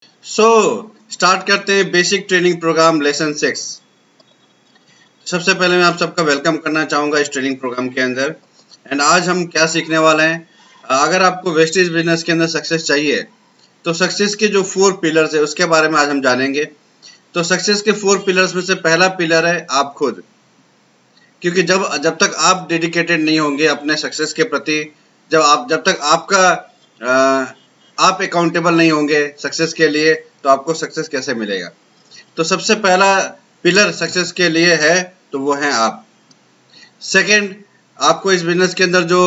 So start करते हैं basic training programme lesson 6। सबसे पहले मैं आप सबका वेलकम करना चाहूँगा इस ट्रेनिंग प्रोग्राम के अंदर। एंड आज हम क्या सीखने वाले हैं, अगर आपको वेस्टेज बिजनेस के अंदर सक्सेस चाहिए तो सक्सेस के जो 4 पिलर्स है उसके बारे में आज हम जानेंगे। तो सक्सेस के 4 पिलर्स में से पहला पिलर है आप खुद, क्योंकि जब तक आप डेडिकेटेड नहीं होंगे अपने सक्सेस के प्रति, जब तक आपका आप अकाउंटेबल नहीं होंगे सक्सेस के लिए, तो आपको सक्सेस कैसे मिलेगा। तो सबसे पहला पिलर सक्सेस के लिए है तो वो है आप। सेकंड, आपको इस बिजनेस के अंदर जो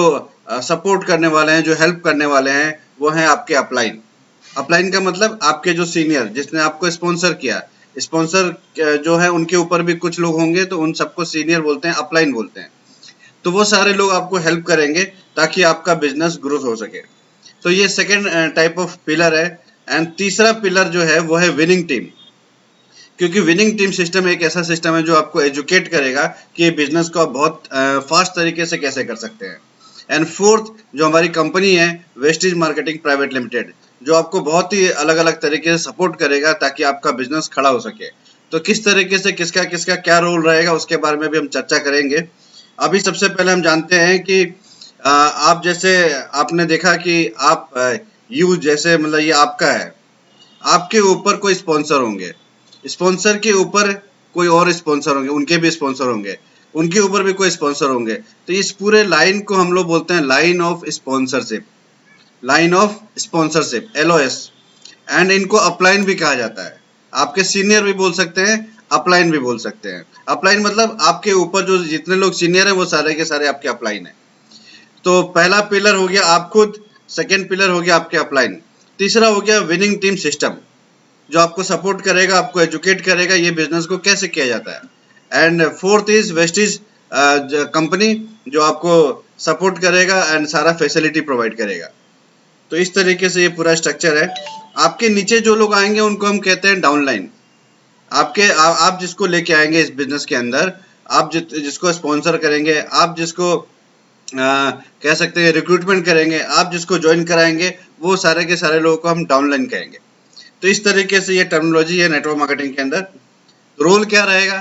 सपोर्ट करने वाले हैं, जो हेल्प करने वाले हैं, वो हैं आपके अपलाइन। अपलाइन का मतलब आपके जो सीनियर जिसने आपको स्पॉन्सर किया, स्पॉन्सर जो है उनके ऊपर भी कुछ लोग होंगे, तो उन सबको सीनियर बोलते हैं, अपलाइन बोलते हैं। तो वो सारे लोग आपको हेल्प करेंगे ताकि आपका बिजनेस ग्रोथ हो सके। तो ये सेकंड टाइप ऑफ पिलर है। एंड तीसरा पिलर जो है वो है विनिंग टीम, क्योंकि विनिंग टीम सिस्टम एक ऐसा सिस्टम है जो आपको एजुकेट करेगा कि बिजनेस को आप बहुत फास्ट तरीके से कैसे कर सकते हैं। एंड फोर्थ, जो हमारी कंपनी है वेस्टेज मार्केटिंग प्राइवेट लिमिटेड, जो आपको बहुत ही अलग अलग तरीके से सपोर्ट करेगा ताकि आपका बिजनेस खड़ा हो सके। तो किस तरीके से किसका किसका क्या रोल रहेगा उसके बारे में भी हम चर्चा करेंगे। अभी सबसे पहले हम जानते हैं कि आप जैसे आपने देखा कि आप यू जैसे मतलब ये आपका है, आपके ऊपर कोई स्पॉन्सर होंगे, स्पॉन्सर के ऊपर कोई और स्पॉन्सर होंगे, उनके भी स्पॉन्सर होंगे, उनके ऊपर भी कोई स्पॉन्सर होंगे। तो इस पूरे लाइन को हम लोग बोलते हैं line of sponsorship, line of sponsorship LOS। And इनको अपलाइन भी कहा जाता है। आपके सीनियर भी बोल सकते हैं, अपलाइन भी बोल सकते हैं। अपलाइन मतलब आपके ऊपर जो जितने लोग सीनियर हैं वो सारे के सारे आपके अपलाइन है। तो पहला पिलर हो गया आप खुद, सेकेंड पिलर हो गया आपके अपलाइन, तीसरा हो गया विनिंग टीम सिस्टम, जो आपको सपोर्ट करेगा, आपको एजुकेट करेगा ये बिजनेस को कैसे किया जाता है। And fourth is wastage company, जो आपको सपोर्ट करेगा एंड सारा फैसिलिटी प्रोवाइड करेगा। तो इस तरीके से ये पूरा स्ट्रक्चर है। आपके नीचे जो लोग आएंगे उनको हम कहते हैं डाउनलाइन। आप जिसको लेके आएंगे इस बिजनेस के अंदर, आप जिसको स्पॉन्सर करेंगे, आप जिसको कह सकते हैं रिक्रूटमेंट करेंगे, आप जिसको ज्वाइन कराएंगे, वो सारे के सारे लोगों को हम डाउनलाइन कहेंगे। तो इस तरीके से ये टर्मिनोलॉजी है नेटवर्क मार्केटिंग के अंदर। रोल क्या रहेगा,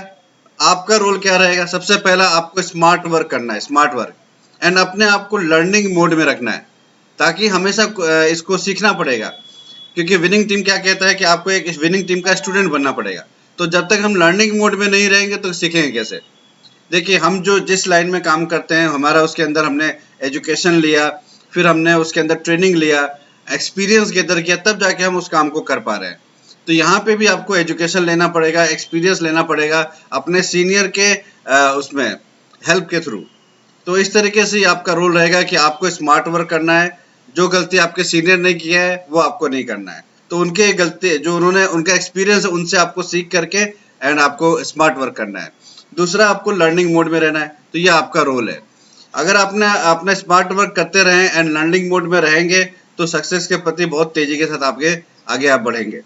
आपका रोल क्या रहेगा? सबसे पहला आपको स्मार्ट वर्क करना है, स्मार्ट वर्क, एंड अपने आप को लर्निंग मोड में रखना है, ताकि हमेशा इसको सीखना पड़ेगा। क्योंकि विनिंग टीम क्या कहता है कि आपको एक विनिंग टीम का स्टूडेंट बनना पड़ेगा। तो जब तक हम लर्निंग मोड में नहीं रहेंगे तो सीखेंगे कैसे? देखिए, हम जो जिस लाइन में काम करते हैं, हमारा उसके अंदर हमने एजुकेशन लिया, फिर हमने उसके अंदर ट्रेनिंग लिया, एक्सपीरियंस गैदर किया, तब जाके हम उस काम को कर पा रहे हैं। तो यहाँ पे भी आपको एजुकेशन लेना पड़ेगा, एक्सपीरियंस लेना पड़ेगा अपने सीनियर के उसमें हेल्प के थ्रू। तो इस तरीके से आपका रोल रहेगा कि आपको स्मार्ट वर्क करना है। जो गलती आपके सीनियर ने किया है वो आपको नहीं करना है। तो उनके गलती जो उन्होंने उनका एक्सपीरियंस है उनसे आपको सीख करके एंड आपको स्मार्ट वर्क करना है। दूसरा, आपको लर्निंग मोड में रहना है। तो ये आपका रोल है। अगर आपने अपना स्मार्ट वर्क करते रहें एंड लर्निंग मोड में रहेंगे तो सक्सेस के प्रति बहुत तेजी के साथ आपके आगे आप बढ़ेंगे।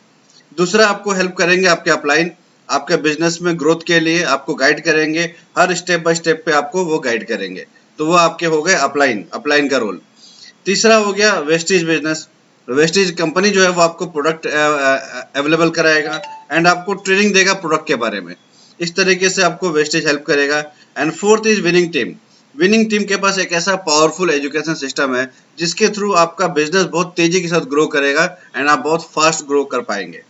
दूसरा, आपको हेल्प करेंगे आपके अपलाइन, आपके बिजनेस में ग्रोथ के लिए आपको गाइड करेंगे, हर स्टेप बाय स्टेप पे आपको वो गाइड करेंगे। तो वो आपके हो गए अपलाइन, अपलाइन का रोल। तीसरा हो गया वेस्टेज बिजनेस। वेस्टेज कंपनी जो है वो आपको प्रोडक्ट अवेलेबल कराएगा एंड आपको ट्रेनिंग देगा प्रोडक्ट के बारे में। इस तरीके से आपको वेस्टेज हेल्प करेगा। And fourth is winning team. Winning team के पास एक ऐसा पावरफुल एजुकेशन सिस्टम है जिसके थ्रू आपका बिजनेस बहुत तेजी के साथ ग्रो करेगा एंड आप बहुत फास्ट ग्रो कर पाएंगे।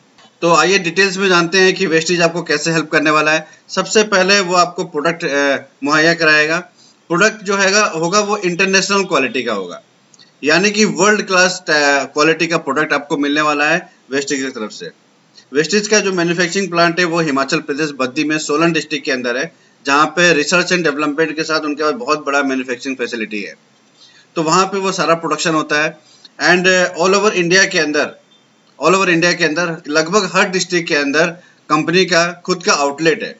तो आइए डिटेल्स में जानते हैं कि वेस्टेज आपको कैसे हेल्प करने वाला है। सबसे पहले वो आपको प्रोडक्ट मुहैया कराएगा। प्रोडक्ट जो होगा वो इंटरनेशनल क्वालिटी का होगा, यानी कि वर्ल्ड क्लास क्वालिटी का प्रोडक्ट आपको मिलने वाला है वेस्टेज की तरफ से। वेस्टेज का जो मैन्युफैक्चरिंग प्लांट है वो हिमाचल प्रदेश बद्दी में सोलन डिस्ट्रिक्ट के अंदर है, जहाँ पे रिसर्च एंड डेवलपमेंट के साथ उनके पास बहुत बड़ा मैन्युफैक्चरिंग फैसिलिटी है। तो वहाँ पे वो सारा प्रोडक्शन होता है। एंड ऑल ओवर इंडिया के अंदर लगभग हर डिस्ट्रिक्ट के अंदर कंपनी का खुद का आउटलेट है,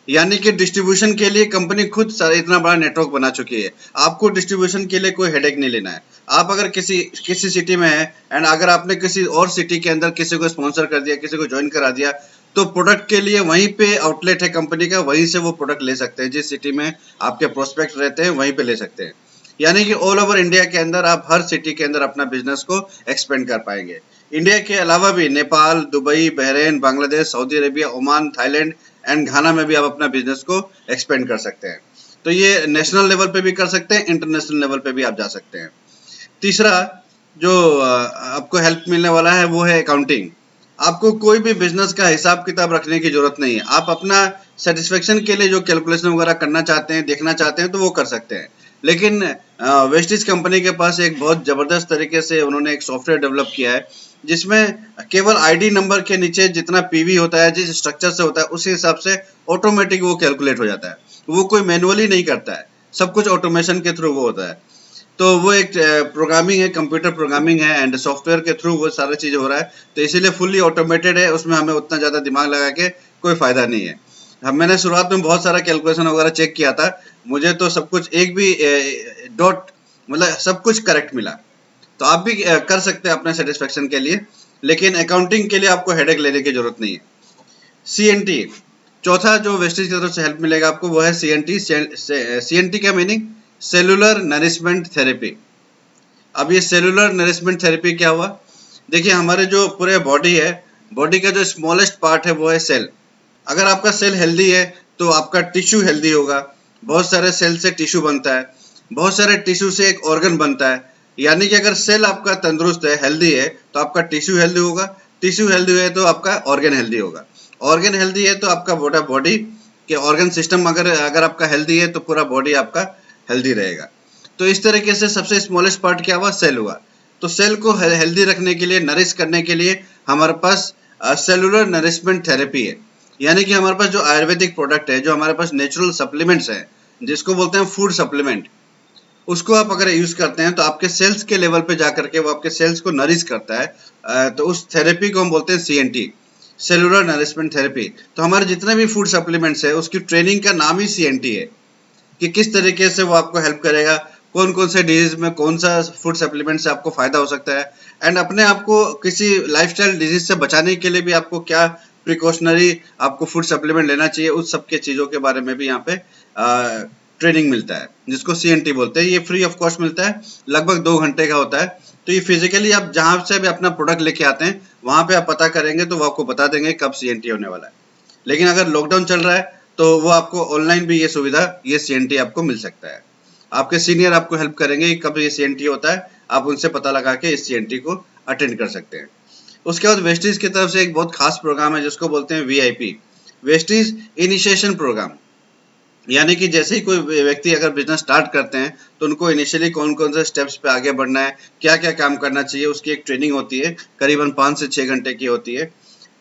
यानी कि डिस्ट्रीब्यूशन के लिए कंपनी खुद इतना बड़ा नेटवर्क बना चुकी है। आपको डिस्ट्रीब्यूशन के लिए कोई हेडेक नहीं लेना है। आप अगर किसी सिटी में है एंड अगर आपने किसी और सिटी के अंदर किसी को स्पॉन्सर कर दिया, किसी को ज्वाइन करा दिया, तो प्रोडक्ट के लिए वहीं पे आउटलेट है कंपनी का, वहीं से वो प्रोडक्ट ले सकते हैं। जिस सिटी में आपके प्रोस्पेक्ट रहते हैं वहीं पे ले सकते हैं। यानी कि ऑल ओवर इंडिया के अंदर आप हर सिटी के अंदर अपना बिजनेस को एक्सपेंड कर पाएंगे। इंडिया के अलावा भी Nepal, Dubai, Bahrain, Bangladesh, Saudi Arabia, Oman, Thailand and Ghana में भी आप अपना बिजनेस को एक्सपेंड कर सकते हैं। तो ये नेशनल लेवल पे भी कर सकते हैं, इंटरनेशनल लेवल पे भी आप जा सकते हैं। तीसरा जो आपको हेल्प मिलने वाला है वो है अकाउंटिंग। आपको कोई भी बिजनेस का हिसाब किताब रखने की जरूरत नहीं है। आप अपना सेटिस्फेक्शन के लिए जो कैलकुलेशन वगैरह करना चाहते हैं, देखना चाहते हैं, तो वो कर सकते हैं। लेकिन वेस्टिज कंपनी के पास एक बहुत जबरदस्त तरीके से उन्होंने एक सॉफ्टवेयर डेवलप किया है, जिसमें केवल आईडी नंबर के नीचे जितना पीवी होता है, जिस स्ट्रक्चर से होता है, उसी हिसाब से ऑटोमेटिक वो कैलकुलेट हो जाता है। वो कोई मैनुअली नहीं करता है, सब कुछ ऑटोमेशन के थ्रू वो होता है। तो वो एक प्रोग्रामिंग है, कंप्यूटर प्रोग्रामिंग है एंड सॉफ्टवेयर के थ्रू वो सारा चीज हो रहा है। तो इसीलिए फुल्ली ऑटोमेटेड है, उसमें हमें उतना ज्यादा दिमाग लगा के कोई फायदा नहीं है। मैंने शुरुआत में बहुत सारा कैलकुलेशन वगैरह चेक किया था, मुझे तो सब कुछ एक भी डॉट मतलब सब कुछ करेक्ट मिला। तो आप भी कर सकते हैं अपने सेटिस्फेक्शन के लिए, लेकिन अकाउंटिंग के लिए आपको हेडेक लेने की जरूरत नहीं है। CNT, चौथा जो वेस्टेज की तरफ से हेल्प मिलेगा आपको वो है CNT। CNT का मीनिंग सेलुलर नरिशमेंट थेरेपी। अब ये सेलुलर नरिशमेंट थेरेपी क्या हुआ? देखिए, हमारे जो पूरे बॉडी है, बॉडी का जो स्मॉलेस्ट पार्ट है वो है सेल। अगर आपका सेल हेल्दी है तो आपका टिश्यू हेल्दी होगा। बहुत सारे सेल से टिश्यू बनता है, बहुत सारे टिश्यू से एक ऑर्गन बनता है। यानी कि अगर सेल आपका तंदुरुस्त है, हेल्दी है, तो आपका टिश्यू हेल्दी होगा, टिश्यू हेल्दी है तो आपका ऑर्गन हेल्दी होगा, ऑर्गन हेल्दी है तो आपका पूरा बॉडी के ऑर्गन सिस्टम अगर आपका हेल्दी है तो पूरा बॉडी आपका हेल्दी रहेगा। तो इस तरीके से सबसे स्मॉलेस्ट पार्ट क्या हुआ? सेल हुआ। तो सेल को हेल्दी रखने के लिए, नरिश करने के लिए हमारे पास सेलुलर नरिशमेंट थेरेपी है। यानी कि हमारे पास जो आयुर्वेदिक प्रोडक्ट है, जो हमारे पास नेचुरल सप्लीमेंट्स हैं, जिसको बोलते हैं फूड सप्लीमेंट, उसको आप अगर यूज करते हैं तो आपके सेल्स के लेवल पे जाकर के वो आपके सेल्स को नरिश करता है। तो उस थेरेपी को हम बोलते हैं CNT, सेलुलर नरिशमेंट थेरेपी। तो हमारे जितने भी फूड सप्लीमेंट्स है उसकी ट्रेनिंग का नाम ही CNT है कि किस तरीके से वो आपको हेल्प करेगा, कौन कौन से डिजीज में कौन सा फूड सप्लीमेंट से आपको फायदा हो सकता है, एंड अपने आप को किसी लाइफस्टाइल डिजीज से बचाने के लिए भी आपको क्या प्रिकॉशनरी आपको फूड सप्लीमेंट लेना चाहिए, उस सब के चीज़ों के बारे में भी यहाँ पे ट्रेनिंग मिलता है, जिसको CNT बोलते हैं। ये फ्री ऑफ कॉस्ट मिलता है, लगभग 2 घंटे का होता है। तो ये फिजिकली आप जहाँ से भी अपना प्रोडक्ट लेके आते हैं वहाँ पे आप पता करेंगे तो वो आपको बता देंगे कब CNT होने वाला है। लेकिन अगर लॉकडाउन चल रहा है तो वो आपको ऑनलाइन भी ये सुविधा, ये CNT आपको मिल सकता है। आपके सीनियर आपको हेल्प करेंगे कि कब ये CNT होता है, आप उनसे पता लगा के इस CNT को अटेंड कर सकते हैं। उसके बाद वेस्टीज की तरफ से एक बहुत खास प्रोग्राम है जिसको बोलते हैं VIP, वेस्टीज इनिशिएशन प्रोग्राम। यानी कि जैसे ही कोई व्यक्ति अगर बिजनेस स्टार्ट करते हैं तो उनको इनिशियली कौन कौन से स्टेप्स पे आगे बढ़ना है, क्या क्या काम करना चाहिए, उसकी एक ट्रेनिंग होती है, करीबन 5 से 6 घंटे की होती है।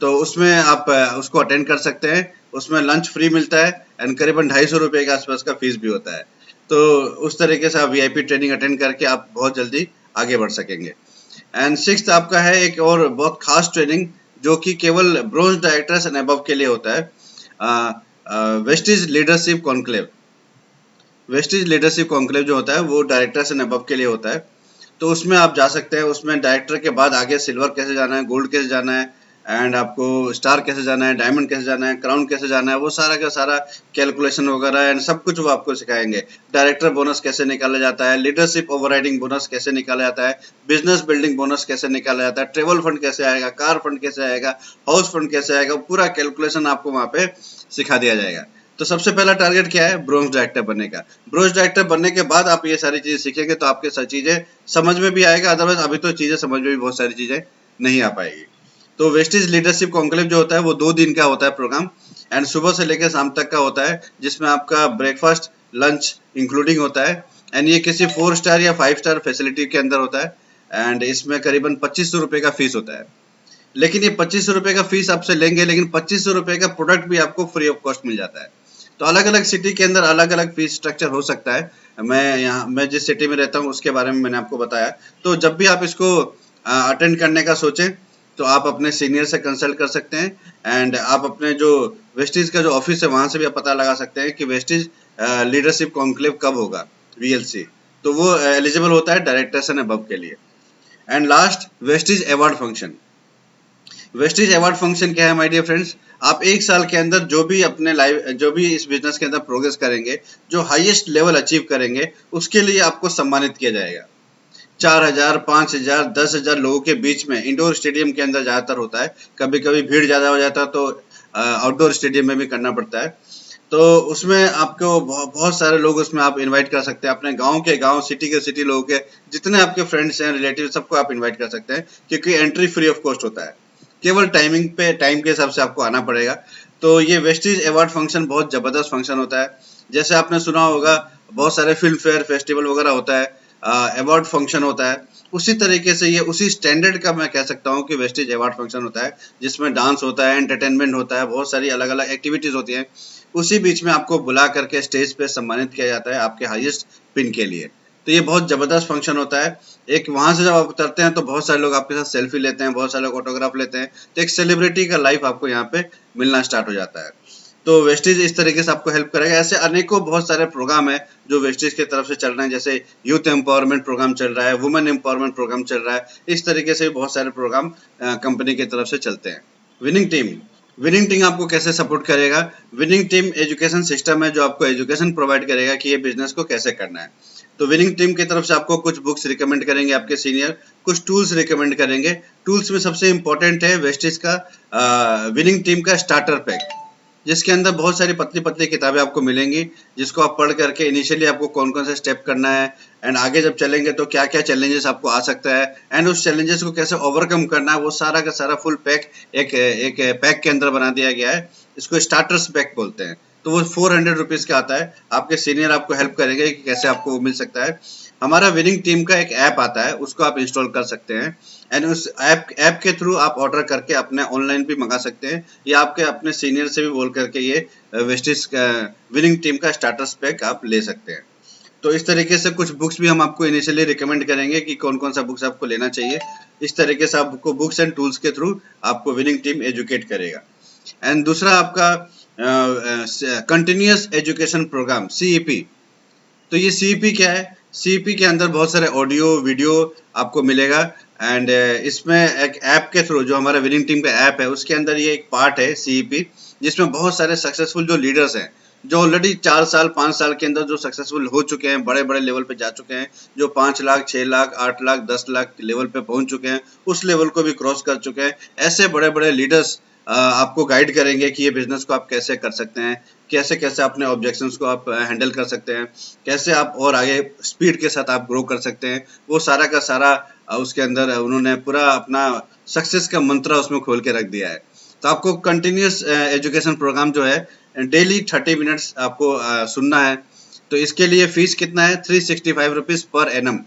तो उसमें आप उसको अटेंड कर सकते हैं। उसमें लंच फ्री मिलता है एंड करीबन 250 रुपये के आसपास का फीस भी होता है। तो उस तरीके से आप VIP ट्रेनिंग अटेंड करके आप बहुत जल्दी आगे बढ़ सकेंगे। एंड 6th आपका है एक और बहुत खास ट्रेनिंग जो कि केवल ब्रोंज डायरेक्टर्स एंड अबव के लिए होता है। Vestige leadership conclave. Vestige leadership conclave जो होता है वो डायरेक्टर्स एंड अबव के लिए होता है। तो उसमें आप जा सकते हैं। उसमें डायरेक्टर के बाद आगे सिल्वर कैसे जाना है, गोल्ड कैसे जाना है, एंड आपको स्टार कैसे जाना है, डायमंड कैसे जाना है, क्राउन कैसे जाना है, वो सारा का सारा कैलकुलेशन वगैरह एंड सब कुछ वो आपको सिखाएंगे। डायरेक्टर बोनस कैसे निकाला जाता है, लीडरशिप ओवरराइडिंग बोनस कैसे निकाला जाता है, बिजनेस बिल्डिंग बोनस कैसे निकाला जाता है, ट्रेवल फंड कैसे आएगा, कार फंड कैसे आएगा, हाउस फंड कैसे आएगा, पूरा कैलकुलेशन आपको वहाँ पे सिखा दिया जाएगा। तो सबसे पहला टारगेट क्या है? ब्रोंज डायरेक्टर बनने का। ब्रोंज डायरेक्टर बनने के बाद आप ये सारी चीजें सीखेंगे तो आपके सारी चीजें समझ में भी आएगा, अदरवाइज अभी तो चीजें समझ में भी बहुत सारी चीजें नहीं आ पाएगी। तो वेस्टीज लीडरशिप कॉन्क्लेव जो होता है वो 2 दिन का होता है प्रोग्राम, एंड सुबह से लेकर शाम तक का होता है, जिसमें आपका ब्रेकफास्ट लंच इंक्लूडिंग होता है। एंड ये किसी 4 स्टार या 5 स्टार फैसिलिटी के अंदर होता है, एंड इसमें करीबन 2500 रुपये का फीस होता है। लेकिन ये 2500 रुपये का फीस आपसे लेंगे, लेकिन 2500 रुपये का प्रोडक्ट भी आपको फ्री ऑफ कॉस्ट मिल जाता है। तो अलग अलग सिटी के अंदर अलग अलग फीस स्ट्रक्चर हो सकता है। मैं जिस सिटी में रहता हूँ उसके बारे में मैंने आपको बताया। तो जब भी आप इसको अटेंड करने का सोचें तो आप अपने सीनियर से कंसल्ट कर सकते हैं, एंड आप अपने जो वेस्टीज का जो ऑफिस है वहां से भी आप पता लगा सकते हैं कि वेस्टीज लीडरशिप कॉन्क्लेव कब होगा, VLC। तो वो एलिजिबल होता है डायरेक्टर्स एंड अबव के लिए। And last, Vestige award function. Vestige award function क्या है माय डियर फ्रेंड्स? आप 1 साल के अंदर जो भी इस बिजनेस के अंदर प्रोग्रेस करेंगे, जो हाईएस्ट लेवल अचीव करेंगे, उसके लिए आपको सम्मानित किया जाएगा। 4000, 5000, 10,000 लोगों के बीच में इंडोर स्टेडियम के अंदर ज्यादातर होता है। कभी कभी भीड़ ज्यादा हो जाता है तो आउटडोर स्टेडियम में भी करना पड़ता है। तो उसमें आपको बहुत सारे लोग उसमें आप इनवाइट कर सकते हैं, अपने गांव के गांव, सिटी के सिटी लोगों के जितने आपके फ्रेंड्स हैं, रिलेटिव, सबको आप इनवाइट कर सकते हैं, क्योंकि एंट्री फ्री ऑफ कॉस्ट होता है। केवल टाइम के हिसाब से आपको आना पड़ेगा। तो ये वेस्टीज अवार्ड फंक्शन बहुत जबरदस्त फंक्शन होता है। जैसे आपने सुना होगा बहुत सारे फिल्म फेयर फेस्टिवल वगैरह होता है, अवार्ड फंक्शन होता है, उसी तरीके से ये उसी स्टैंडर्ड का मैं कह सकता हूँ कि वेस्टेज अवार्ड फंक्शन होता है, जिसमें डांस होता है, एंटरटेनमेंट होता है, बहुत सारी अलग अलग एक्टिविटीज होती हैं। उसी बीच में आपको बुला करके स्टेज पे सम्मानित किया जाता है आपके हाईएस्ट पिन के लिए। तो ये बहुत जबरदस्त फंक्शन होता है। एक वहां से जब आप उतरते हैं तो बहुत सारे लोग आपके साथ सेल्फी लेते हैं, बहुत सारे लोग ऑटोग्राफ लेते हैं, तो एक सेलिब्रिटी का लाइफ आपको यहाँ पे मिलना स्टार्ट हो जाता है। तो वेस्टेज इस तरीके से आपको हेल्प करेगा। ऐसे अनेकों बहुत सारे प्रोग्राम है जो वेस्टेज की तरफ से चल रहे हैं, जैसे यूथ एम्पावरमेंट प्रोग्राम चल रहा है, वुमेन एम्पावरमेंट प्रोग्राम चल रहा है। इस तरीके से बहुत सारे प्रोग्राम कंपनी की तरफ से चलते हैं। विनिंग टीम, विनिंग टीम आपको कैसे सपोर्ट करेगा? विनिंग टीम एजुकेशन सिस्टम है जो आपको एजुकेशन प्रोवाइड करेगा कि ये बिजनेस को कैसे करना है। तो विनिंग टीम की तरफ से आपको कुछ बुक्स रिकमेंड करेंगे आपके सीनियर, कुछ टूल्स रिकमेंड करेंगे। टूल्स में सबसे इंपॉर्टेंट है वेस्टेज का विनिंग टीम का स्टार्टर पैक, जिसके अंदर बहुत सारी पतली पतली किताबें आपको मिलेंगी, जिसको आप पढ़ करके इनिशियली आपको कौन कौन से स्टेप करना है, एंड आगे जब चलेंगे तो क्या क्या चैलेंजेस आपको आ सकता है, एंड उस चैलेंजेस को कैसे ओवरकम करना है, वो सारा का सारा फुल पैक एक पैक के अंदर बना दिया गया है। इसको स्टार्टर्स पैक बोलते हैं। तो वो 400 रुपीज का आता है। आपके सीनियर आपको हेल्प करेंगे कि कैसे आपको वो मिल सकता है। हमारा विनिंग टीम का एक ऐप आता है, उसको आप इंस्टॉल कर सकते हैं, एंड उस ऐप के थ्रू आप ऑर्डर करके अपने ऑनलाइन भी मंगा सकते हैं, या आपके अपने सीनियर से भी बोल करके ये वेस्टेज विनिंग टीम का स्टार्टर्स पैक आप ले सकते हैं। तो इस तरीके से कुछ बुक्स भी हम आपको इनिशियली रिकमेंड करेंगे कि कौन कौन सा बुक्स आपको लेना चाहिए। इस तरीके से आपको बुक्स एंड टूल्स के थ्रू आपको विनिंग टीम एजुकेट करेगा। एंड दूसरा आपका कंटिन्यूअस एजुकेशन प्रोग्राम CEP। तो ये CEP क्या है? CEP के अंदर बहुत सारे ऑडियो वीडियो आपको मिलेगा, एंड इसमें एक ऐप के थ्रू, जो हमारा विनिंग टीम का ऐप है उसके अंदर ये एक पार्ट है CEP, जिसमें बहुत सारे सक्सेसफुल जो लीडर्स हैं, जो ऑलरेडी 4 साल 5 साल के अंदर जो सक्सेसफुल हो चुके हैं, बड़े बड़े लेवल पे जा चुके हैं, जो 5 लाख 6 लाख 8 लाख 10 लाख लेवल पे पहुंच चुके हैं, उस लेवल को भी क्रॉस कर चुके हैं, ऐसे बड़े बड़े लीडर्स आपको गाइड करेंगे कि ये बिजनेस को आप कैसे कर सकते हैं, कैसे कैसे अपने ऑब्जेक्शंस को आप हैंडल कर सकते हैं, कैसे आप और आगे स्पीड के साथ आप ग्रो कर सकते हैं। वो सारा का सारा उसके अंदर उन्होंने पूरा अपना सक्सेस का मंत्र उसमें खोल के रख दिया है। तो आपको कंटिन्यूस एजुकेशन प्रोग्राम जो है डेली 30 मिनट्स आपको सुनना है। तो इसके लिए फीस कितना है? 365 रुपीज पर एनम,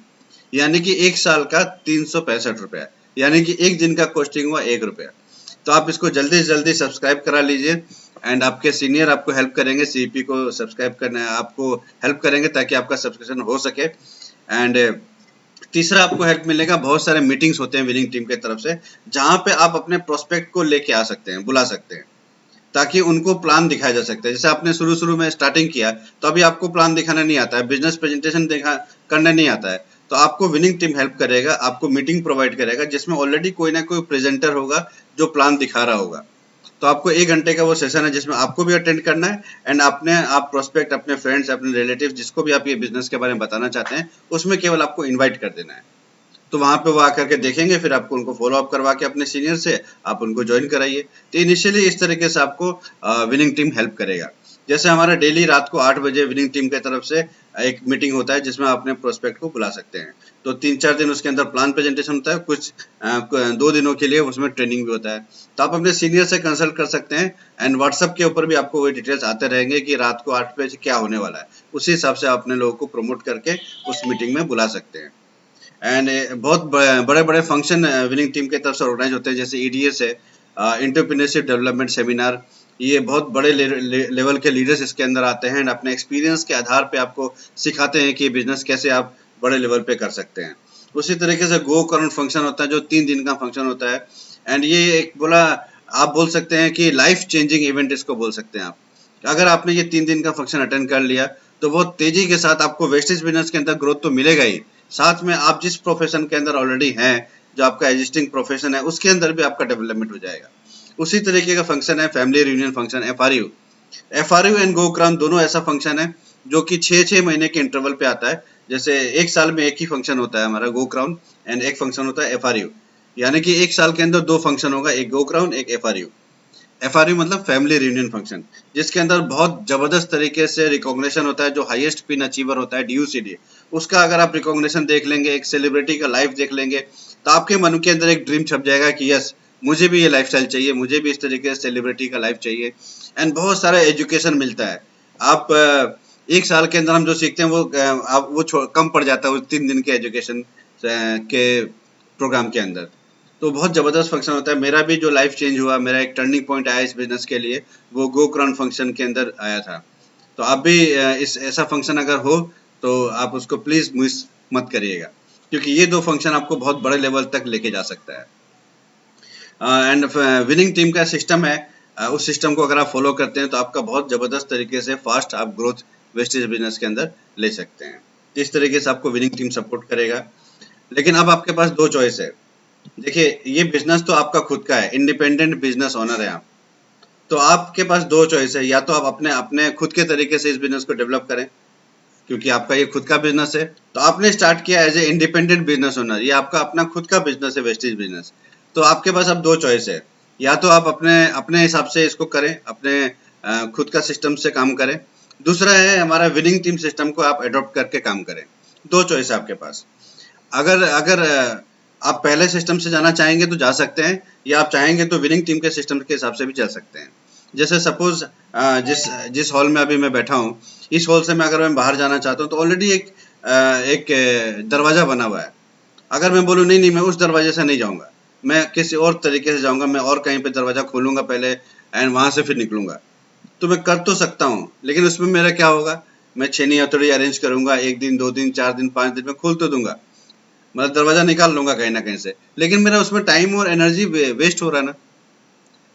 यानी कि एक साल का 365 रुपया, यानी कि एक दिन का कॉस्टिंग हुआ 1 रुपया। तो आप इसको जल्दी से जल्दी सब्सक्राइब करा लीजिए, एंड आपके सीनियर आपको हेल्प करेंगे CEP को सब्सक्राइब करने, आपको हेल्प करेंगे ताकि आपका सब्सक्रिप्शन हो सके। एंड तीसरा आपको हेल्प मिलेगा, बहुत सारे मीटिंग्स होते हैं विनिंग टीम की तरफ से, जहां पे आप अपने प्रोस्पेक्ट को लेके आ सकते हैं, बुला सकते हैं, ताकि उनको प्लान दिखाया जा सकता है। जैसे आपने शुरू में स्टार्टिंग किया तो अभी आपको प्लान दिखाना नहीं आता है, बिजनेस प्रेजेंटेशन करना नहीं आता है, तो आपको विनिंग टीम हेल्प करेगा, आपको मीटिंग प्रोवाइड करेगा जिसमें ऑलरेडी कोई ना कोई प्रेजेंटर होगा जो प्लान दिखा रहा होगा। तो आपको 1 घंटे का वो सेशन है जिसमें आपको भी अटेंड करना है, एंड आप प्रोस्पेक्ट, अपने फ्रेंड्स, अपने रिलेटिव, जिसको भी आप ये बिजनेस के बारे में बताना चाहते हैं, उसमें केवल आपको इन्वाइट कर देना है। तो वहां पे वो आकर के देखेंगे, फिर आपको उनको फॉलो अप करवा के अपने सीनियर से आप उनको ज्वाइन कराइए। तो इनिशियली इस तरीके से आपको विनिंग टीम हेल्प करेगा। जैसे हमारा डेली रात को 8 बजे विनिंग टीम की तरफ से एक मीटिंग होता है जिसमें आप अपने प्रोस्पेक्ट को बुला सकते हैं। तो 3-4 दिन उसके अंदर प्लान प्रेजेंटेशन होता है, कुछ 2 दिनों के लिए उसमें ट्रेनिंग भी होता है। तो आप अपने सीनियर से कंसल्ट कर सकते हैं, एंड व्हाट्सएप के ऊपर भी आपको वही डिटेल्स आते रहेंगे कि रात को 8 बजे क्या होने वाला है। उसी हिसाब से आप अपने लोगों को प्रमोट करके उस मीटिंग में बुला सकते हैं। एंड बहुत बड़े बड़े फंक्शन विनिंग टीम की तरफ से ऑर्गेनाइज होते हैं, जैसे EDS है, एंटरप्रेन्योरशिप डेवलपमेंट सेमिनार। ये बहुत बड़े लेवल के लीडर्स इसके अंदर आते हैं, एंड अपने एक्सपीरियंस के आधार पे आपको सिखाते हैं कि बिजनेस कैसे आप बड़े लेवल पे कर सकते हैं। उसी तरीके से गो करण फंक्शन होता है जो 3 दिन का फंक्शन होता है, एंड ये एक आप बोल सकते हैं कि लाइफ चेंजिंग इवेंट इसको बोल सकते हैं आप। अगर आपने ये 3 दिन का फंक्शन अटेंड कर लिया तो बहुत तेजी के साथ आपको वेस्टेज बिजनेस के अंदर ग्रोथ तो मिलेगा ही, साथ में आप जिस प्रोफेशन के अंदर ऑलरेडी हैं, जो आपका एग्जिस्टिंग प्रोफेशन है, उसके अंदर भी आपका डेवलपमेंट हो जाएगा। उसी तरीके का फंक्शन है family reunion function, FRU and गोक्रम, दोनों ऐसा फंक्शन है जो कि 6-6 महीने के इंटरवल पे आता है, जैसे एक साल में एक ही फंक्शन होता है हमारा गो क्राउन, एंड एक फंक्शन होता है एफआरयू, यानी कि एक साल के अंदर 2 फंक्शन होगा, एक गो क्राउन, एक एफआरयू। एफआरयू मतलब फैमिली रियूनियन फंक्शन, जिसके अंदर बहुत जबरदस्त तरीके से रिकॉग्निशन होता है। जो हाईएस्ट पिन अचीवर होता है DUCD, उसका अगर आप रिकॉग्निशन देख लेंगे, एक सेलिब्रिटी का लाइफ देख लेंगे, तो आपके मन के अंदर एक ड्रीम छप जाएगा कि यस, मुझे भी ये लाइफस्टाइल चाहिए, मुझे भी इस तरीके से सेलिब्रिटी का लाइफ चाहिए। एंड बहुत सारा एजुकेशन मिलता है। आप एक साल के अंदर हम जो सीखते हैं वो कम पड़ जाता है उस 3 दिन के एजुकेशन के प्रोग्राम के अंदर। तो बहुत जबरदस्त फंक्शन होता है। मेरा भी जो लाइफ चेंज हुआ, मेरा एक टर्निंग पॉइंट आया इस बिजनेस के लिए, वो गो क्राउन फंक्शन के अंदर आया था। तो आप भी इस ऐसा फंक्शन अगर हो तो आप उसको प्लीज मिस मत करिएगा, क्योंकि ये 2 फंक्शन आपको बहुत बड़े लेवल तक लेके जा सकता है। एंड विनिंग टीम का सिस्टम है, उस सिस्टम को अगर आप फॉलो करते हैं तो आपका बहुत जबरदस्त तरीके से फास्ट आप ग्रोथ वेस्टेज बिजनेस के अंदर ले सकते हैं। इस तरीके से आपको विनिंग टीम सपोर्ट करेगा। लेकिन अब आपके पास 2 चॉइस है। देखिए, ये बिजनेस तो आपका खुद का है, इंडिपेंडेंट बिजनेस ओनर है आप। तो आपके पास 2 चॉइस है, या तो आप अपने अपने खुद के तरीके से इस बिजनेस को डेवलप करें, क्योंकि आपका ये खुद का बिजनेस है। तो आपने स्टार्ट किया as a independent business owner, ये आपका अपना खुद का बिजनेस है, वेस्टेज बिजनेस। तो आपके पास अब 2 चॉइस है, या तो आप अपने अपने हिसाब से इसको करें, अपने खुद का सिस्टम से काम करें। दूसरा है हमारा विनिंग टीम सिस्टम को आप अडॉप्ट करके काम करें। 2 चॉइस है आपके पास। अगर अगर आप पहले सिस्टम से जाना चाहेंगे तो जा सकते हैं, या आप चाहेंगे तो विनिंग टीम के सिस्टम के हिसाब से भी चल सकते हैं। जैसे सपोज जिस हॉल में अभी मैं बैठा हूँ, इस हॉल से अगर मैं बाहर जाना चाहता हूँ तो ऑलरेडी एक दरवाजा बना हुआ है। अगर मैं बोलूँ नहीं मैं उस दरवाजे से नहीं जाऊँगा, मैं किसी और तरीके से जाऊँगा, मैं और कहीं पे दरवाजा खोलूँगा पहले एंड वहाँ से फिर निकलूँगा, तो मैं कर तो सकता हूँ, लेकिन उसमें मेरा क्या होगा, मैं छेनी हथौड़ी अरेंज करूँगा, 1 दिन 2 दिन 4 दिन 5 दिन में खोल तो दूंगा, मतलब दरवाजा निकाल लूंगा कहीं ना कहीं से, लेकिन मेरा उसमें टाइम और एनर्जी वेस्ट हो रहा है ना।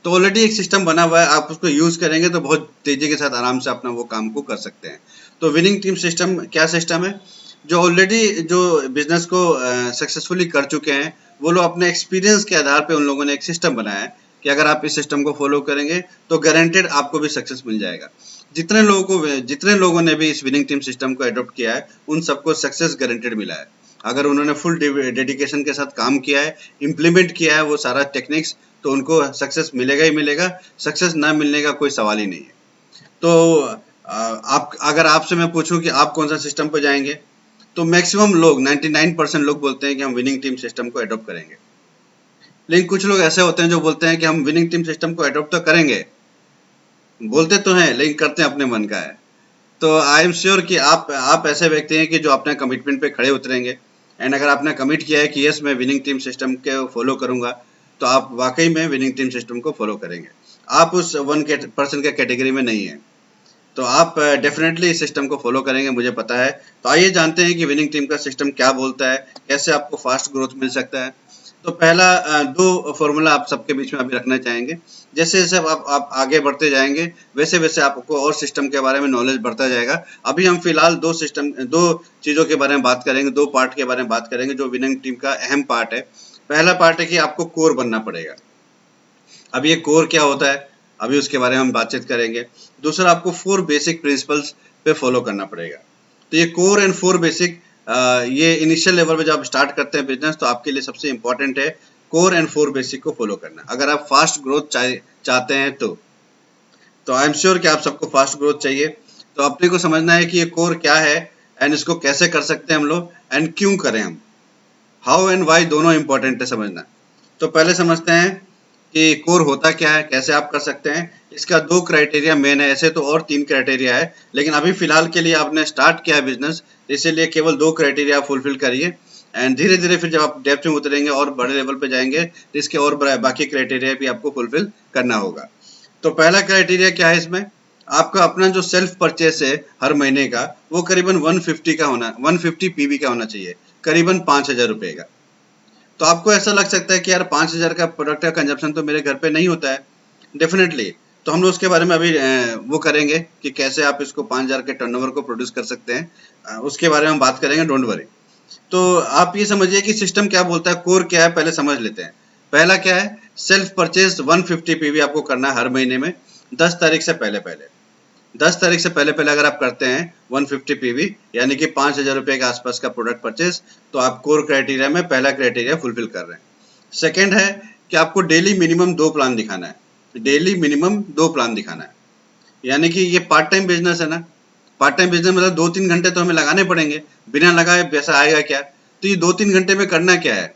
तो ऑलरेडी एक सिस्टम बना हुआ है, आप उसको यूज करेंगे तो बहुत तेजी के साथ आराम से अपना वो काम को कर सकते हैं। तो विनिंग टीम सिस्टम क्या सिस्टम है, जो ऑलरेडी जो बिजनेस को सक्सेसफुली कर चुके हैं, वो लोग अपने एक्सपीरियंस के आधार पे उन लोगों ने एक सिस्टम बनाया है कि अगर आप इस सिस्टम को फॉलो करेंगे तो गारंटेड आपको भी सक्सेस मिल जाएगा। जितने लोगों ने भी इस विनिंग टीम सिस्टम को अडॉप्ट किया है, उन सबको सक्सेस गारंटेड मिला है। अगर उन्होंने फुल डेडिकेशन के साथ काम किया है, इम्प्लीमेंट किया है वो सारा टेक्निक्स, तो उनको सक्सेस मिलेगा ही मिलेगा। सक्सेस ना मिलने का कोई सवाल ही नहीं है। तो आप अगर आपसे मैं पूछूं कि आप कौन सा सिस्टम पर जाएंगे, तो मैक्सिमम लोग 99% लोग बोलते हैं कि हम विनिंग टीम सिस्टम को अडॉप्ट करेंगे। लेकिन कुछ लोग ऐसे होते हैं जो बोलते हैं कि हम विनिंग टीम सिस्टम को अडॉप्ट तो करेंगे, बोलते तो हैं लेकिन करते अपने मन का है। तो आई एम श्योर कि आप ऐसे व्यक्ति हैं कि जो अपने कमिटमेंट पे खड़े उतरेंगे, एंड अगर आपने कमिट किया है कि यस मैं विनिंग टीम सिस्टम के फॉलो करूंगा, तो आप वाकई में विनिंग टीम सिस्टम को फॉलो करेंगे। आप उस 1% के कैटेगरी में नहीं है, तो आप डेफिनेटली इस सिस्टम को फॉलो करेंगे, मुझे पता है। तो आइए जानते हैं कि विनिंग टीम का सिस्टम क्या बोलता है, कैसे आपको फास्ट ग्रोथ मिल सकता है। तो पहला 2 फॉर्मूला आप सबके बीच में अभी रखना चाहेंगे। जैसे जैसे आप आगे बढ़ते जाएंगे, वैसे वैसे आपको और सिस्टम के बारे में नॉलेज बढ़ता जाएगा। अभी हम फिलहाल 2 चीज़ों के बारे में बात करेंगे, 2 पार्ट के बारे में बात करेंगे जो विनिंग टीम का अहम पार्ट है। पहला पार्ट है कि आपको कोर बनना पड़ेगा। अब ये कोर क्या होता है, अभी उसके बारे में हम बातचीत करेंगे। दूसरा, आपको 4 बेसिक प्रिंसिपल्स पे फॉलो करना पड़ेगा। तो ये कोर एंड 4 बेसिक, ये इनिशियल लेवल पे जब आप स्टार्ट करते हैं बिजनेस, तो आपके लिए सबसे इंपॉर्टेंट है कोर एंड 4 बेसिक को फॉलो करना, अगर आप फास्ट ग्रोथ चाहते हैं तो आई एम श्योर कि आप सबको फास्ट ग्रोथ चाहिए। तो अपने को समझना है कि ये कोर क्या है एंड इसको कैसे कर सकते हैं हम लोग, एंड क्यों करें हम, हाउ एंड वाई दोनों इंपॉर्टेंट है समझना। तो पहले समझते हैं कि कोर होता क्या है, कैसे आप कर सकते हैं। इसका 2 क्राइटेरिया मेन है, ऐसे तो और 3 क्राइटेरिया है, लेकिन अभी फिलहाल के लिए आपने स्टार्ट किया है बिजनेस, इसीलिए केवल 2 क्राइटेरिया आप फुलफिल करिए, एंड धीरे धीरे फिर जब आप डेप्थ में उतरेंगे और बड़े लेवल पे जाएंगे तो इसके और बाकी क्राइटेरिया भी आपको फुलफिल करना होगा। तो पहला क्राइटेरिया क्या है इसमें, आपका अपना जो सेल्फ परचेस है हर महीने का, वो करीबन 150 पीवी का होना चाहिए, करीबन 5,000 रुपये का। तो आपको ऐसा लग सकता है कि यार 5,000 का प्रोडक्ट का कंजप्शन तो मेरे घर पे नहीं होता है, डेफिनेटली। तो हम लोग उसके बारे में अभी वो करेंगे कि कैसे आप इसको 5,000 के टर्नओवर को प्रोड्यूस कर सकते हैं, उसके बारे में हम बात करेंगे, डोंट वरी। तो आप ये समझिए कि सिस्टम क्या बोलता है, कोर क्या है, पहले समझ लेते हैं। पहला क्या है, सेल्फ परचेज 150 पीवी आपको करना है हर महीने में 10 तारीख से पहले पहले। 10 तारीख से पहले पहले अगर आप करते हैं 150 पीवी यानी कि 5,000 रुपए के आसपास का प्रोडक्ट परचेज, तो आप कोर क्राइटेरिया में पहला क्राइटेरिया फुलफिल कर रहे हैं। सेकंड है कि आपको डेली मिनिमम 2 प्लान दिखाना है। डेली मिनिमम 2 प्लान दिखाना है, यानी कि ये पार्ट टाइम बिजनेस है ना। पार्ट टाइम बिजनेस मतलब 2-3 घंटे तो हमें लगाने पड़ेंगे, बिना लगाए पैसा आएगा क्या। तो ये 2-3 घंटे में करना क्या है,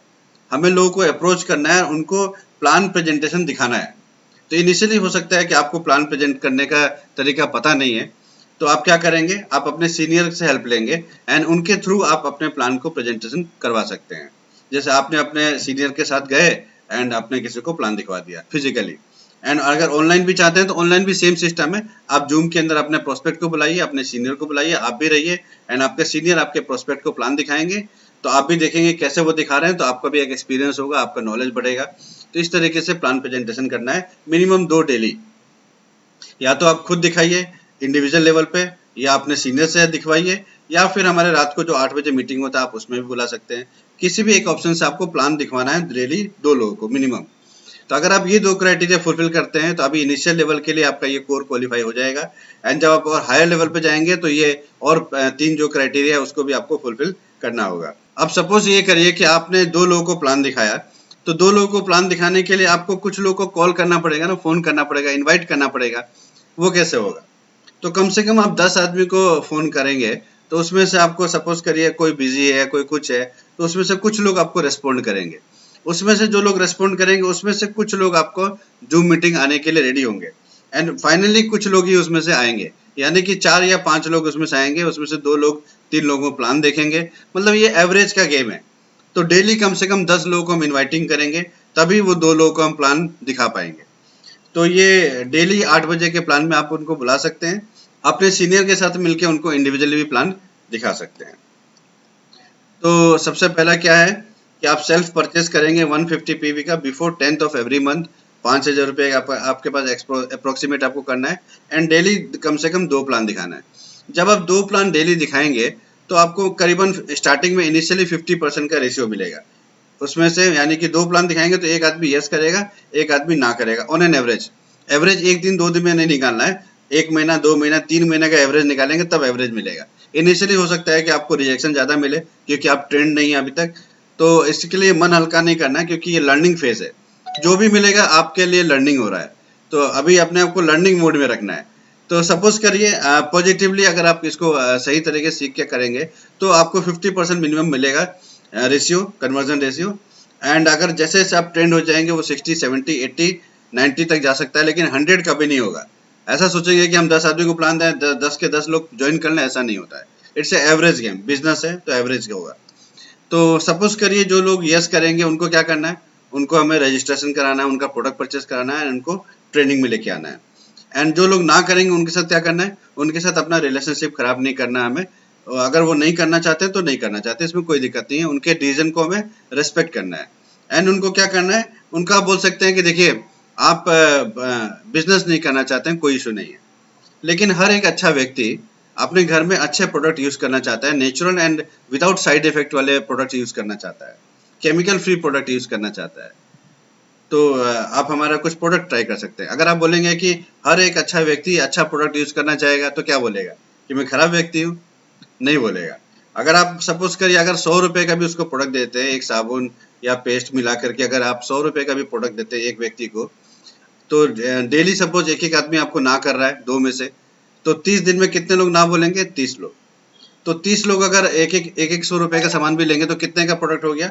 हमें लोगों को अप्रोच करना है, उनको प्लान प्रेजेंटेशन दिखाना है। तो इनिशियली हो सकता है कि आपको प्लान प्रेजेंट करने का तरीका पता नहीं है, तो आप क्या करेंगे, आप अपने सीनियर से हेल्प लेंगे एंड उनके थ्रू आप अपने प्लान को प्रेजेंटेशन करवा सकते हैं। जैसे आपने अपने सीनियर के साथ गए एंड आपने किसी को प्लान दिखवा दिया फिजिकली। एंड अगर ऑनलाइन भी चाहते हैं तो ऑनलाइन भी सेम सिस्टम है, आप जूम के अंदर अपने प्रोस्पेक्ट को बुलाइए, अपने सीनियर को बुलाइए, आप भी रहिए एंड आपके सीनियर आपके प्रोस्पेक्ट को प्लान दिखाएंगे, तो आप भी देखेंगे कैसे वो दिखा रहे हैं, तो आपका भी एक एक्सपीरियंस होगा, आपका नॉलेज बढ़ेगा। तो इस तरीके से प्लान प्रेजेंटेशन करना है, मिनिमम 2 डेली। या तो आप खुद दिखाइए इंडिविजुअल लेवल पे, या अपने सीनियर से दिखवाइए, या फिर हमारे रात को जो 8 बजे मीटिंग होता है आप उसमें भी बुला सकते हैं। किसी भी एक ऑप्शन से आपको प्लान दिखवाना है डेली 2 लोगों को मिनिमम। तो अगर आप ये 2 क्राइटेरिया फुलफिल करते हैं तो अभी इनिशियल लेवल के लिए आपका ये कोर क्वालिफाई हो जाएगा। एंड जब आप और हायर लेवल पे जाएंगे तो ये और 3 जो क्राइटेरिया है उसको भी आपको फुलफिल करना होगा। अब सपोज ये करिए कि आपने 2 लोगों को प्लान दिखाया, तो 2 लोगों को प्लान दिखाने के लिए आपको कुछ लोगों को कॉल करना पड़ेगा ना, फोन करना पड़ेगा, इन्वाइट करना पड़ेगा। वो कैसे होगा, तो कम से कम आप 10 आदमी को फोन करेंगे, तो उसमें से आपको सपोज करिए कोई बिजी है, कोई कुछ है, तो उसमें से कुछ लोग आपको रेस्पॉन्ड करेंगे। उसमें से जो लोग रेस्पॉन्ड करेंगे उसमें से कुछ लोग आपको जूम मीटिंग आने के लिए रेडी होंगे एंड फाइनली कुछ लोग ही उसमें से आएंगे, यानी कि 4 या 5 लोग उसमें से आएंगे, उसमें से 2 लोग 3 लोगों को प्लान देखेंगे। मतलब ये एवरेज का गेम है। तो डेली कम से कम 10 लोगों को हम इन्वाइटिंग करेंगे, तभी वो 2 लोगों को हम प्लान दिखा पाएंगे। तो ये डेली 8 बजे के प्लान में आप उनको बुला सकते हैं, अपने सीनियर के साथ मिलकर उनको इंडिविजुअली भी प्लान दिखा सकते हैं। तो सबसे पहला क्या है कि आप सेल्फ परचेज करेंगे 150 पीवी का before 10th of every month. 5,000 रुपये आपके पास अप्रोक्सीमेट आपको करना है एंड डेली कम से कम 2 प्लान दिखाना है। जब आप 2 प्लान डेली दिखाएंगे तो आपको करीबन स्टार्टिंग में इनिशियली 50% का रेशियो मिलेगा उसमें से, यानी कि 2 प्लान दिखाएंगे तो एक आदमी यस करेगा, एक आदमी ना करेगा ऑन एन एवरेज। एवरेज 1 दिन 2 दिन में नहीं निकालना है, 1 महीना 2 महीना 3 महीने का एवरेज निकालेंगे तब एवरेज मिलेगा। इनिशियली हो सकता है कि आपको रिजेक्शन ज़्यादा मिले क्योंकि आप ट्रेंड नहीं है अभी तक, तो इसके लिए मन हल्का नहीं करना है क्योंकि ये लर्निंग फेज है। जो भी मिलेगा आपके लिए लर्निंग हो रहा है, तो अभी अपने आप को लर्निंग मोड में रखना है। तो सपोज करिए पॉजिटिवली अगर आप इसको सही तरीके से सीख के करेंगे तो आपको 50% मिनिमम मिलेगा रेशियो, कन्वर्जन रेशियो। एंड अगर जैसे जैसे आप ट्रेंड हो जाएंगे वो 60, 70, 80, 90 तक जा सकता है, लेकिन 100 कभी नहीं होगा। ऐसा सोचेंगे कि हम 10 आदमी को प्लान दें, 10 के 10 लोग ज्वाइन कर लें, ऐसा नहीं होता है। It's a average game, business है तो एवरेज होगा। तो सपोज करिए जो लोग यस करेंगे उनको क्या करना है, उनको हमें रजिस्ट्रेशन कराना है, उनका प्रोडक्ट परचेस कराना है, उनको ट्रेनिंग में लेके आना है। एंड जो लोग ना करेंगे उनके साथ क्या करना है, उनके साथ अपना रिलेशनशिप खराब नहीं करना है हमें। अगर वो नहीं करना चाहते तो नहीं करना चाहते, इसमें कोई दिक्कत नहीं है, उनके डिसीजन को हमें रेस्पेक्ट करना है। एंड उनको क्या करना है, उनका आप बोल सकते हैं कि देखिए आप बिजनेस नहीं करना चाहते हैं, कोई इशू नहीं है, लेकिन हर एक अच्छा व्यक्ति अपने घर में अच्छे प्रोडक्ट यूज करना चाहता है, natural and without side effect वाले प्रोडक्ट यूज करना चाहता है, केमिकल फ्री प्रोडक्ट यूज करना चाहता है। तो आप हमारा कुछ प्रोडक्ट ट्राई कर सकते हैं। अगर आप बोलेंगे कि हर एक अच्छा व्यक्ति अच्छा प्रोडक्ट यूज करना चाहेगा तो क्या बोलेगा, कि मैं खराब व्यक्ति हूँ? नहीं बोलेगा। अगर आप सपोज करिए अगर 100 रुपए का भी उसको प्रोडक्ट देते हैं, एक साबुन या पेस्ट मिला करके अगर आप 100 रुपए का भी प्रोडक्ट देते हैं एक व्यक्ति को, तो डेली सपोज एक एक आदमी आपको ना कर रहा है 2 में से, तो 30 दिन में कितने लोग ना बोलेंगे? 30 लोग। तो 30 लोग अगर एक 100 रुपए का सामान भी लेंगे तो कितने का प्रोडक्ट हो गया?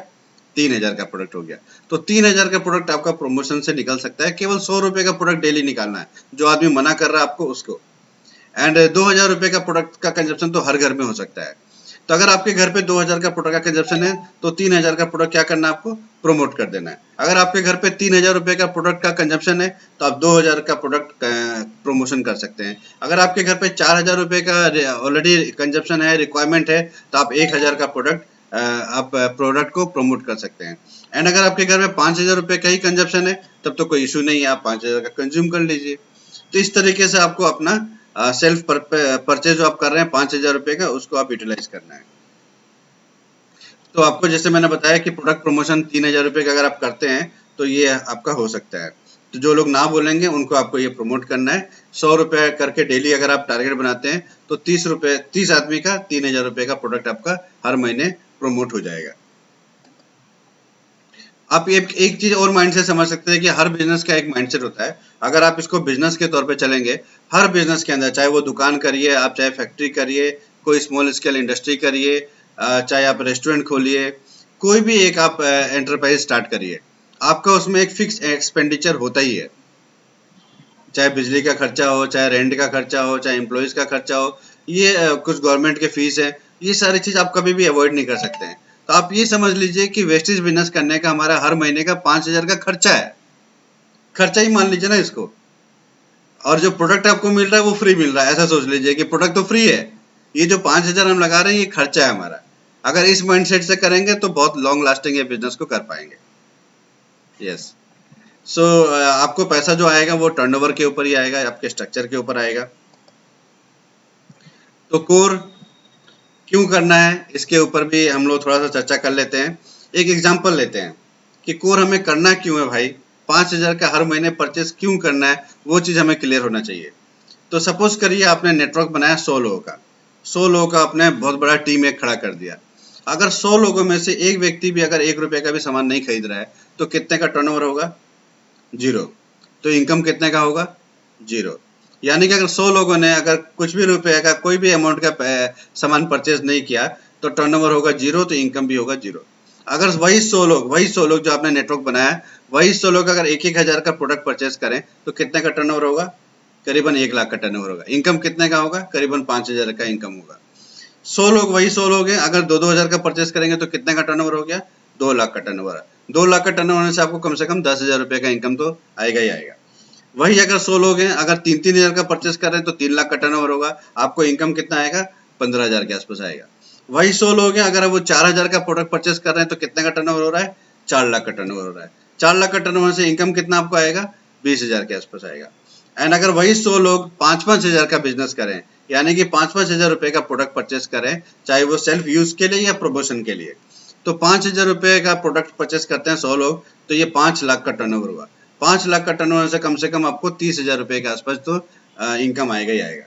3,000 का प्रोडक्ट हो गया। तो 3,000 का प्रोडक्ट आपका प्रमोशन से निकल सकता है। केवल 100 रुपए का प्रोडक्ट डेली निकालना है, जो आदमी मना कर रहा है आपको उसको। एंड 2,000 रुपए का प्रोडक्ट का कंजप्शन तो हर घर में हो सकता है। तो अगर आपके घर पे 2,000 का प्रोडक्ट का कंजप्शन है तो 3,000 का प्रोडक्ट क्या करना है, आपको प्रमोट कर देना है। अगर आपके घर पे 3,000 रुपए का प्रोडक्ट का कंजप्शन है तो आप 2,000 का प्रोडक्ट प्रमोशन कर सकते हैं। अगर आपके घर पे 4,000 रुपए का ऑलरेडी कंजप्शन है, रिक्वायरमेंट है, तो आप 1,000 का आप प्रोडक्ट को प्रमोट कर सकते हैं। एंड अगर आपके घर में 5,000 रुपए का ही कंजप्शन है तब तो कोई इशू नहीं है, आप 5,000 का कंज्यूम कर लीजिए। तो इस तरीके से आपको अपना सेल्फ परचेज जो आप कर रहे हैं 5,000 रुपए का, उसको आप यूटिलाइज करना है। तो आपको जैसे मैंने बताया कि प्रोडक्ट प्रमोशन 3,000 रुपए का अगर आप करते हैं तो ये आपका हो सकता है। तो जो लोग ना बोलेंगे उनको आपको ये प्रमोट करना है। 100 रुपये करके डेली अगर आप टारगेट बनाते हैं तो 30 आदमी का 3000 रुपये का प्रोडक्ट आपका हर महीने प्रमोट हो जाएगा। आप एक चीज और माइंड से समझ सकते हैं कि हर बिजनेस का एक माइंडसेट होता है। अगर आप इसको बिजनेस के तौर पे चलेंगे, हर बिजनेस के अंदर, चाहे वो दुकान करिए आप, चाहे फैक्ट्री करिए, कोई स्मॉल स्केल इंडस्ट्री करिए, चाहे आप रेस्टोरेंट खोलिए, कोई भी एक आप एंटरप्राइज स्टार्ट करिए, आपका उसमें एक फिक्स एक्सपेंडिचर होता ही है। चाहे बिजली का खर्चा हो, चाहे रेंट का खर्चा हो, चाहे एम्प्लॉयज का खर्चा हो, ये कुछ गवर्नमेंट के फीस है, ये सारी चीज आप कभी भी अवॉइड नहीं कर सकते हैं। तो आप ये समझ लीजिए कि वेस्टेज बिजनेस करने का हमारा हर महीने का 5000 का खर्चा है, खर्चा ही मान लीजिए ना इसको। और जो प्रोडक्ट आपको मिल रहा है वो फ्री मिल रहा है, ऐसा सोच लीजिए कि प्रोडक्ट तो फ्री है, ये जो 5000 हम लगा रहे हैं ये खर्चा है हमारा। अगर इस माइंडसेट से करेंगे तो बहुत लॉन्ग लास्टिंग ये बिजनेस को कर पाएंगे। यस, सो आपको पैसा जो आएगा वो टर्नओवर के ऊपर ही आएगा, आपके स्ट्रक्चर के ऊपर आएगा। तो कोर क्यों करना है इसके ऊपर भी हम लोग थोड़ा सा चर्चा कर लेते हैं। एक एग्जांपल लेते हैं कि कोर हमें करना क्यों है भाई, 5000 का हर महीने परचेस क्यों करना है, वो चीज हमें क्लियर होना चाहिए। तो सपोज करिए आपने नेटवर्क बनाया 100 लोगों का, 100 लोगों का आपने बहुत बड़ा टीम एक खड़ा कर दिया। अगर 100 लोगों में से एक व्यक्ति भी अगर 1 रुपए का भी सामान नहीं खरीद रहा है तो कितने का टर्नओवर होगा? 0। तो इनकम कितने का होगा? 0। यानी कि अगर 100 लोगों ने अगर कुछ भी रुपए का कोई भी अमाउंट का सामान परचेज नहीं किया तो टर्नओवर होगा 0, तो इनकम भी होगा 0। अगर वही 100 लोग जो आपने नेटवर्क बनाया, वही 100 लोग अगर 1,000 का प्रोडक्ट परचेज करें तो कितने का टर्नओवर होगा? करीबन 1 लाख का टर्नओवर होगा। इनकम कितने का होगा? करीबन 5000 का इनकम होगा। 100 लोग हैं, अगर 2,000 का परचेज करेंगे तो कितने का टर्नओवर हो गया? 2 लाख का टर्नओवर है। 2 लाख का टर्नओवर होने से आपको कम से कम 10,000 रुपए का इनकम तो आएगा ही आएगा। वही अगर 100 लोग हैं, अगर 3,000 का परचेस कर रहे हैं तो 3 लाख का टर्नओवर होगा, आपको इनकम कितना आएगा? 15,000 के आसपास आएगा। वही 100 लोग हैं, अगर वो 4,000 का प्रोडक्ट परचेस कर रहे हैं तो कितने का टर्नओवर हो रहा है? 4 लाख का टर्नओवर हो रहा है। 4 लाख का टर्नओवर से इनकम कितना आपको आएगा? 20,000 के आसपास आएगा। एंड अगर वही 100 लोग 5-5 हजार का बिजनेस करें, यानी कि 5-5 हजार रुपए का प्रोडक्ट परचेस करें, चाहे वो सेल्फ यूज के लिए या प्रमोशन के लिए, तो 5,000 रुपए का प्रोडक्ट परचेस करते हैं 100 लोग, तो ये 5 लाख का टर्नओवर हुआ। 5 लाख का टर्नओवर से कम आपको 30,000 रुपए के आसपास तो इनकम आएगा ही आएगा।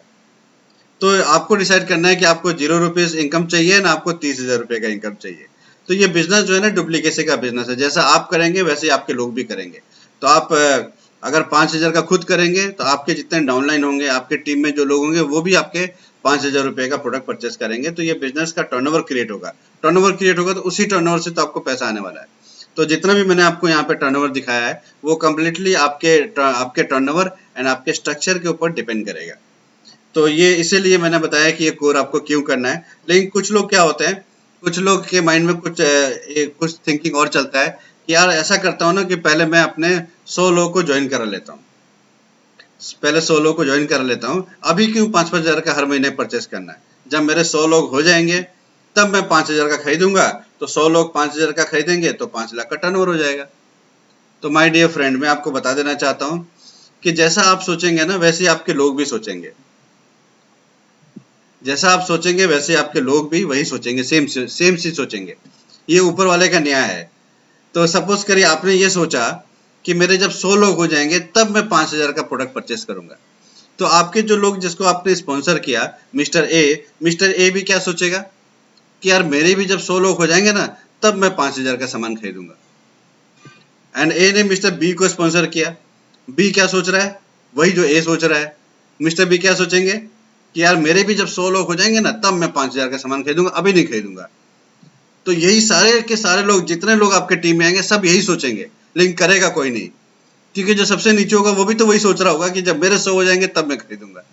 तो आपको डिसाइड करना है कि आपको 0 रुपीज इनकम चाहिए ना आपको 30,000 रुपए का इनकम चाहिए। तो ये बिजनेस जो है ना डुप्लीकेसी का बिजनेस है, जैसा आप करेंगे वैसे आपके लोग भी करेंगे। तो आप अगर 5,000 का खुद करेंगे तो आपके जितने डाउनलाइन होंगे, आपके टीम में जो लोग होंगे वो भी आपके 5,000 रुपए का प्रोडक्ट परचेस करेंगे। तो ये बिजनेस का टर्नओवर क्रिएट होगा। टर्नओवर क्रिएट होगा तो उसी टर्नओवर से तो आपको पैसा आने वाला है। तो जितना भी मैंने आपको यहाँ पे टर्नओवर दिखाया है वो कम्प्लीटली आपके टर्नओवर एंड आपके स्ट्रक्चर के ऊपर डिपेंड करेगा। तो ये इसीलिए मैंने बताया कि ये कोर आपको क्यों करना है। लेकिन कुछ लोग क्या होते हैं, कुछ लोग के माइंड में कुछ थिंकिंग और चलता है कि यार ऐसा करता हूँ ना कि पहले मैं अपने 100 लोगों को ज्वाइन करा लेता हूँ, पहले 100 लोगों को ज्वाइन कर लेता हूँ, अभी क्यों 5-5 हजार का हर महीने परचेस करना है। जब मेरे 100 लोग हो जाएंगे तब मैं 5,000 का खरीदूंगा, तो 100 लोग 5,000 का खरीदेंगे तो 5 लाख का टर्नओवर हो जाएगा। तो माय डियर फ्रेंड, मैं आपको बता देना चाहता हूँ कि जैसा आप सोचेंगे ना वैसे ही आपके लोग भी सोचेंगे, जैसा आप सोचेंगे वैसे आपके लोग भी वही सोचेंगे, सेम सी सोचेंगे। ये ऊपर वाले का न्याय है। तो सपोज करिए आपने ये सोचा कि मेरे जब 100 लोग हो जाएंगे तब मैं 5,000 का प्रोडक्ट परचेस करूंगा, तो आपके जो लोग जिसको आपने स्पॉन्सर किया, मिस्टर ए भी क्या सोचेगा कि यार मेरे भी जब 100 लोग हो जाएंगे ना तब मैं 5,000 का सामान खरीदूंगा। एंड ए ने मिस्टर बी को स्पॉन्सर किया, बी क्या सोच रहा है? वही जो ए सोच रहा है। मिस्टर बी क्या सोचेंगे कि यार मेरे भी जब 100 लोग हो जाएंगे ना तब मैं 5,000 का सामान खरीदूंगा, अभी नहीं खरीदूंगा। तो यही सारे के सारे लोग, जितने लोग आपके टीम में आएंगे सब यही सोचेंगे, लेकिन करेगा कोई नहीं, क्योंकि जो सबसे नीचे होगा वो भी तो वही सोच रहा होगा कि जब मेरे 100 हो जाएंगे तब मैं खरीदूंगा।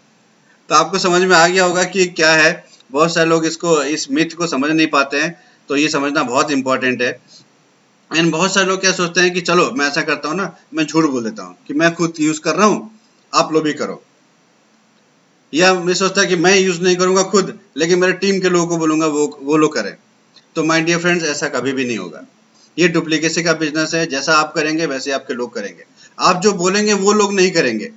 तो आपको समझ में आ गया होगा कि क्या है। बहुत सारे लोग इस मिथ को समझ नहीं पाते हैं, तो ये समझना बहुत इंपॉर्टेंट है। एंड बहुत सारे लोग क्या सोचते हैं कि चलो मैं ऐसा करता हूँ ना, मैं झूठ बोल देता हूँ कि मैं खुद यूज कर रहा हूँ, आप लोग भी करो। या मैं सोचता कि मैं यूज नहीं करूंगा खुद, लेकिन मेरे टीम के लोगों को बोलूंगा वो लोग करें। तो माय डियर फ्रेंड्स, ऐसा कभी भी नहीं होगा। ये डुप्लीकेसी का बिजनेस है, जैसा आप करेंगे वैसे आपके लोग करेंगे। आप जो बोलेंगे वो लोग नहीं करेंगे,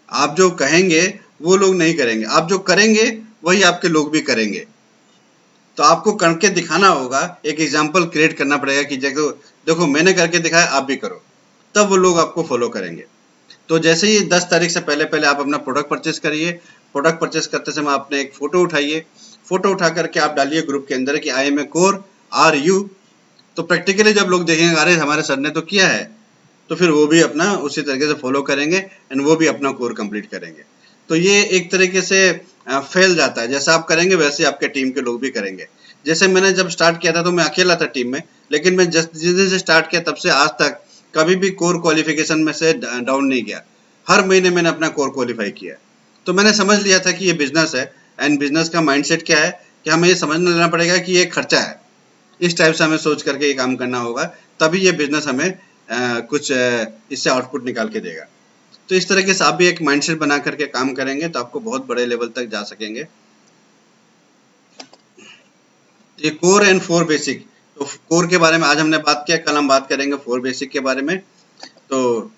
आप जो कहेंगे वो लोग नहीं करेंगे, आप जो करेंगे वही आपके लोग भी करेंगे। तो आपको करके दिखाना होगा, एक एग्जाम्पल क्रिएट करना पड़ेगा कि देखो मैंने करके दिखाया, आप भी करो, तब वो लोग आपको फॉलो करेंगे। तो जैसे ही 10 तारीख से पहले पहले आप अपना प्रोडक्ट परचेस करिए। प्रोडक्ट परचेस करते समय आपने एक फोटो उठाइए, फोटो उठा करके आप डालिए ग्रुप के अंदर कि I am a core, are you. तो प्रैक्टिकली जब लोग देखेंगे अरे हमारे सर ने तो किया है, तो फिर वो भी अपना उसी तरीके से फॉलो करेंगे एंड वो भी अपना कोर कंप्लीट करेंगे। तो ये एक तरीके से फैल जाता है, जैसा आप करेंगे वैसे आपके टीम के लोग भी करेंगे। जैसे मैंने जब स्टार्ट किया था तो मैं अकेला था टीम में, लेकिन मैं जिस दिन से स्टार्ट किया तब से आज तक कभी भी कोर क्वालिफिकेशन में से डाउन नहीं गया। हर महीने मैंने अपना कोर क्वालिफाई किया। तो मैंने समझ लिया था कि ये बिजनेस है एंड बिजनेस का माइंडसेट क्या है कि हमें ये समझ लेना पड़ेगा कि ये खर्चा है। इस टाइप से हमें सोच करके ये काम करना होगा, तभी ये बिजनेस हमें कुछ इससे आउटपुट निकाल के देगा। तो इस तरीके से आप भी एक माइंडसेट बना करके काम करेंगे तो आपको बहुत बड़े लेवल तक जा सकेंगे। ये कोर एंड 4 बेसिक, तो कोर के बारे में आज हमने बात किया, कल हम बात करेंगे 4 बेसिक के बारे में। तो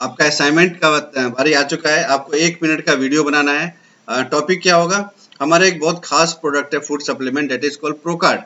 आपका असाइनमेंट का बारी आ चुका है, आपको 1 मिनट का वीडियो बनाना है। टॉपिक क्या होगा? हमारा एक बहुत खास प्रोडक्ट है food supplement, that is called procard.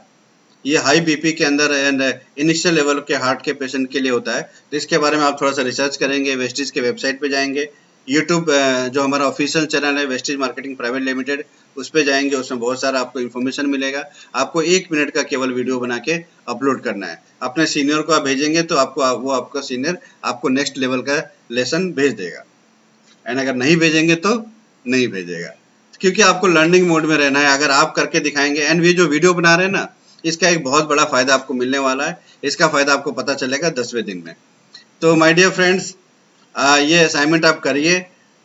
ये हाई बीपी के अंदर एंड इनिशियल लेवल के हार्ट के पेशेंट के लिए होता है। तो इसके बारे में आप थोड़ा सा रिसर्च करेंगे, वेस्टीज के वेबसाइट पे जाएंगे, यूट्यूब जो हमारा ऑफिशियल चैनल है वेस्टीज मार्केटिंग प्राइवेट लिमिटेड, उस पे जाएंगे, उसमें बहुत सारा आपको इन्फॉर्मेशन मिलेगा। आपको 1 मिनट का केवल वीडियो बना के अपलोड करना है। अपने सीनियर को आप भेजेंगे तो वो आपका सीनियर आपको नेक्स्ट लेवल का लेसन भेज देगा, एंड अगर नहीं भेजेंगे तो नहीं भेजेगा, क्योंकि आपको लर्निंग मोड में रहना है। अगर आप करके दिखाएंगे, एंड ये जो वीडियो बना रहे हैं ना, इसका एक बहुत बड़ा फायदा आपको मिलने वाला है। इसका फायदा आपको पता चलेगा 10वें दिन में। तो माय डियर फ्रेंड्स, ये असाइनमेंट आप करिए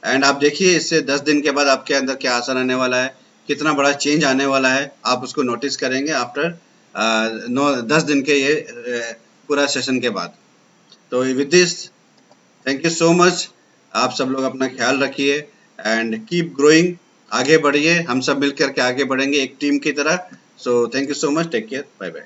एंड आप देखिए इससे 10 दिन के बाद आपके अंदर क्या असर आने वाला है, कितना बड़ा चेंज आने वाला है, आप उसको नोटिस करेंगे आफ्टर 10 दिन के ये पूरा सेशन के बाद। तो with this, thank you so much. आप सब लोग अपना ख्याल रखिए एंड कीप ग्रोइंग, आगे बढ़िए। हम सब मिलकर के आगे बढ़ेंगे एक टीम की तरह। So thank you so much, take care, bye bye.